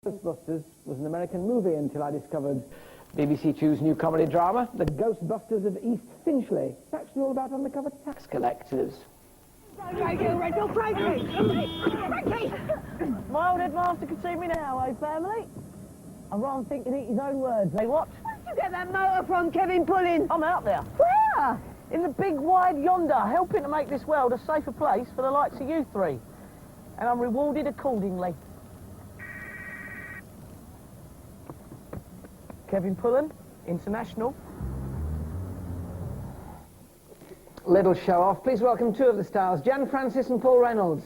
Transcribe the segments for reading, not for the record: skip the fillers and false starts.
Ghostbusters was an American movie until I discovered BBC Two's new comedy drama, The Ghostbusters of East Finchley. It's actually all about undercover tax collectors. My old headmaster can see me now, eh, family? I'm rather thinking eat his own words, eh, what? Where'd you get that motor from, Kevin Pullin? I'm out there. Where? In the big wide yonder, helping to make this world a safer place for the likes of you three. And I'm rewarded accordingly. Kevin Pullin, international. Little show-off. Please welcome two of the stars, Jan Francis and Paul Reynolds.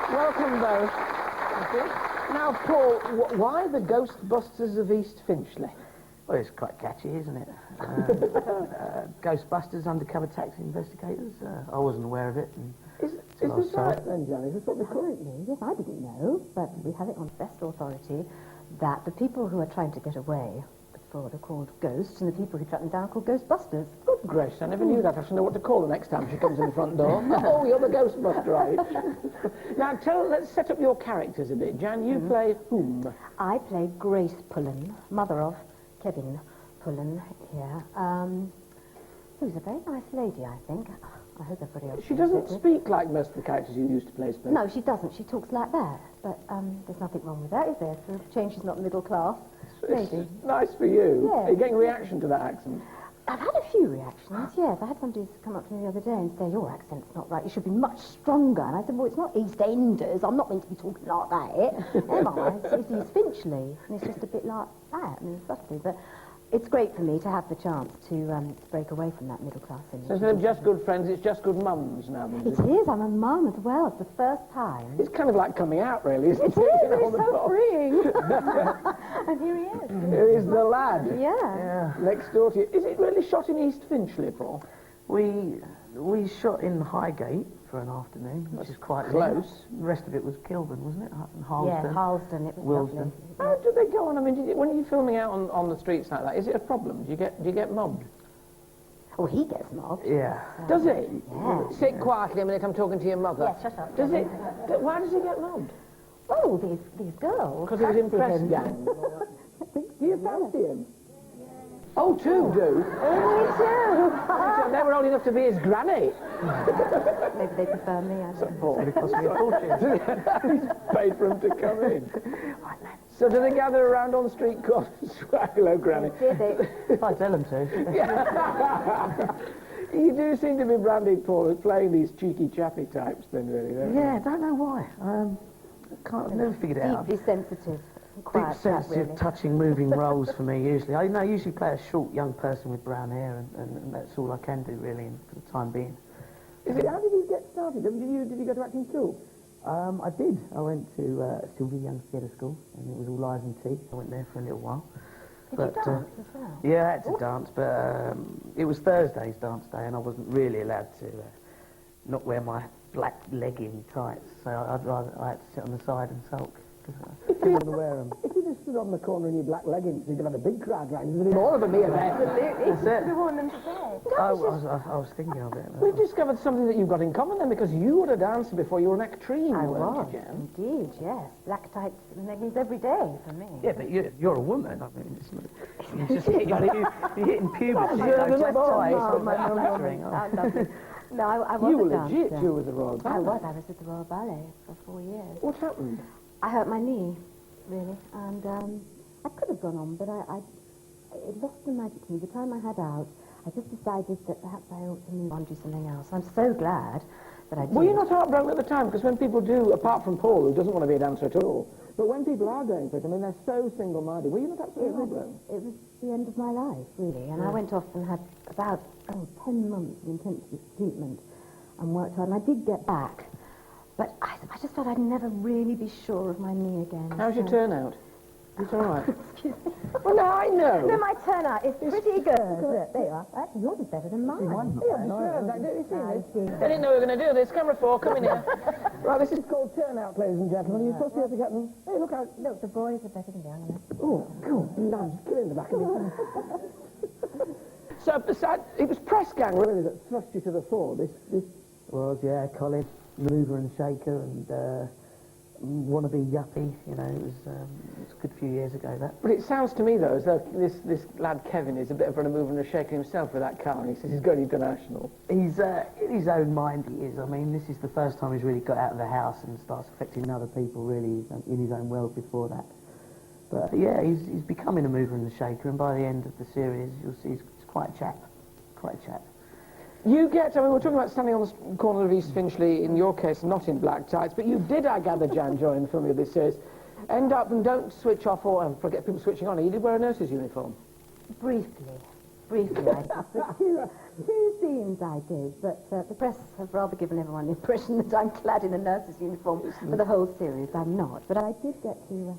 Welcome both. Thank you. Now, Paul, why the Ghostbusters of East Finchley? Well, it's quite catchy, isn't it? Ghostbusters, undercover tax investigators. I wasn't aware of it. Is this right then, Jan? Is this what they call it? Absolutely. Yes, I didn't know, but we have it on best authority that the people who are trying to get away with fraud are called ghosts, and the people who track them down are called Ghostbusters. Good gracious, I never knew that. I should know what to call her next time she comes in the front door. Oh, you're the Ghostbuster, right? Now, let's set up your characters a bit. Jan, you play whom? I play Grace Pullin, mother of Kevin Pullin here, who's a very nice lady, I think. I hope everybody else... She doesn't speak like most of the characters you used to play, Spence. No, she doesn't. She talks like that. But there's nothing wrong with that, is there? For a change, she's not middle class. Maybe. Nice for you. Yeah. Are you getting reaction to that accent? I've had a few reactions, yes. I had somebody come up to me the other day and say, your accent's not right, you should be much stronger. And I said, well, it's not East Enders, I'm not meant to be talking like that, am I? It's East Finchley, and it's just a bit like that, I mean, subtly. But it's great for me to have the chance to break away from that middle-class image. So instead of just good friends, it's just good mums now. It is, I'm a mum as well, it's the first time. It's kind of like coming out, really, isn't it? It is, it's so freeing. And here he is. Here is the lad. Yeah. Next door to you. Is it really shot in East Finchley, Paul? We shot in Highgate for an afternoon, which is quite close. The rest of it was Kilburn, wasn't it? Harlesden. Yeah, Harlesden, it was Willesden. lovely. How do they go on? I mean, when you're filming out on the streets like that, is it a problem? Do you get mobbed? Oh, he gets mobbed. Yeah. Does he? Yeah. Sit quietly a minute, I'm talking to your mother. Yeah, shut up. Does it? Why does he get mobbed? Oh, these girls. Because he was impressed, Yeah. Jan. Do you fancy him? Oh, two do? Oh, me too. So they were old enough to be his granny. Maybe they prefer me, I don't know. It cost me a fortune. He's paid for him to come in. So do they gather around on the street corners? Hello, granny. Did they? If I tell them to. You do seem to be branded, Paul, as playing these cheeky, chappy types then, really, don't you? Yeah, I don't know why. I've never figured it out. Deeply sensitive. Deep, Quiet sensitive, really. touching, moving roles for me, usually. I usually play a short, young person with brown hair, and that's all I can do, really, for the time being. How did you get started? Did you go to acting school? I did. I went to Sylvia Young Theatre School, and it was all lies and tea. I went there for a little while. Did you dance as well? Yeah, I had to dance, but it was Thursday's dance day, and I wasn't really allowed to not wear my black legging tights, so I had to sit on the side and sulk. If you just stood on the corner in your black leggings, you'd have had a big crowd around. There's more of them here there. Absolutely. We want them to say. I was thinking of it. We've discovered something that you've got in common then, because you were a dancer before you were an actrine, I weren't was, you, Jan? indeed, yes. Black tights and leggings every day for me. Yeah, but you're a woman. I mean, it's just you're hitting puberty. Observant boy. No, I was You were a dancer. legit. You were the Royal Ballet. I was with the Royal Ballet for 4 years. What happened? I hurt my knee, really, and I could have gone on, but it lost the magic to me. The time I had out, I just decided that perhaps I ought to move on to something else. I'm so glad that I did. Were you not heartbroken at the time? Because when people do, apart from Paul, who doesn't want to be a dancer at all, but when people are going for it, I mean, they're so single-minded. Were you not absolutely heartbroken? It was the end of my life, really, and I went off and had about 10 months of intensive treatment and worked hard, and I did get back. But I just thought I'd never really be sure of my knee again. How's your turnout? It's all right. Excuse me. Well, now I know. No, my turnout is pretty good. Look, there you are. Actually, yours is better than mine. I didn't know we were going to do this. Camera 4, come in here. Right, this is called turnout, ladies and gentlemen. You're supposed to be able to get them. Hey, look out. Look, the boys are better than the young men. Oh, good lads. Get in the back of me. So, besides, it was press gang, really, that thrust you to the fore. This was, yeah, college. mover and shaker and wannabe yuppie. You know, it was a good few years ago, that. But it sounds to me, though, as though this lad Kevin is a bit of a mover and a shaker himself with that car, and he says he's going international. He's in his own mind, he is. I mean, this is the first time he's really got out of the house and starts affecting other people, really, in his own world before that. But, yeah, he's becoming a mover and a shaker, and by the end of the series, you'll see he's quite a chap. Quite a chap. You get, I mean, we're talking about standing on the corner of East Finchley, in your case, not in black tights, but you did, I gather, Jan, during the filming of this series, end up, and don't switch off or forget people switching on, you did wear a nurse's uniform. Briefly, I did. For two scenes I did, but the press have rather given everyone the impression that I'm clad in a nurse's uniform for the whole series. I'm not, but I did get to...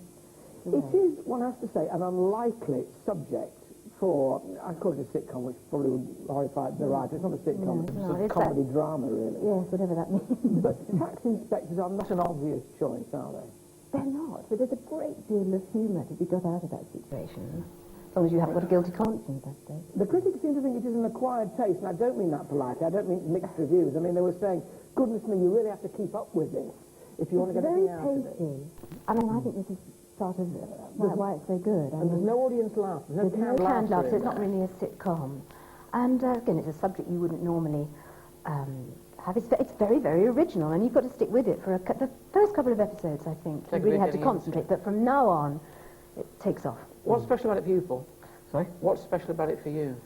It is, one has to say, an unlikely subject for, I call it a sitcom, which probably would horrify the writer. It's not a sitcom, it's a comedy drama, really. Yes, whatever that means. But tax inspectors are not an obvious choice, are they? They're not, but there's a great deal of humour to be got out of that situation. As long as you haven't got a guilty conscience, I suppose. The critics seem to think it is an acquired taste, and I don't mean that politely. I don't mean mixed reviews. I mean, they were saying, goodness me, you really have to keep up with this if you want to get anything out of it. It's very tasty. I mean, I think this is part of why it's so good. And there's no audience laughter. There's no canned laughter. laughter. It's not really a sitcom. And again, it's a subject you wouldn't normally have. It's very, very original, and you've got to stick with it for the first couple of episodes, I think. You really had to concentrate, but from now on, it takes off. What's special about it for you, Paul? Sorry? What's special about it for you?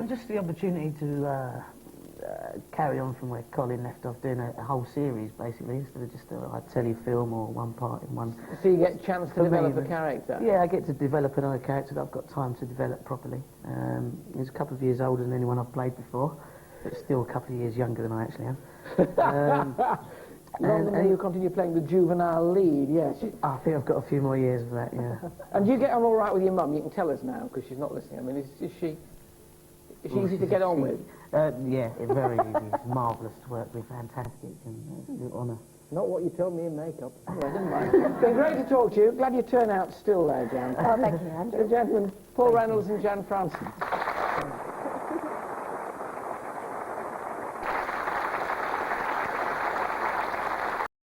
Just the opportunity to carry on from where Colin left off, doing a whole series, basically, instead of just a telefilm or one part in one. So you get a chance to develop a character? Yeah, I get to develop another character that I've got time to develop properly. He's a couple of years older than anyone I've played before, but still a couple of years younger than I actually am. And you continue playing the juvenile lead, yes. I think I've got a few more years of that, yeah. And do you get on all right with your mum? You can tell us now, because she's not listening. I mean, is she easy to get on with? Yeah, very easy. It's marvellous to work with, fantastic, and it's an honour. Not what you told me in makeup. Anyway, never mind. It's been great to talk to you. Glad you turned out still there, Jan. Oh, thank you, Andrew. Gentlemen, Paul Reynolds and Jan Francis.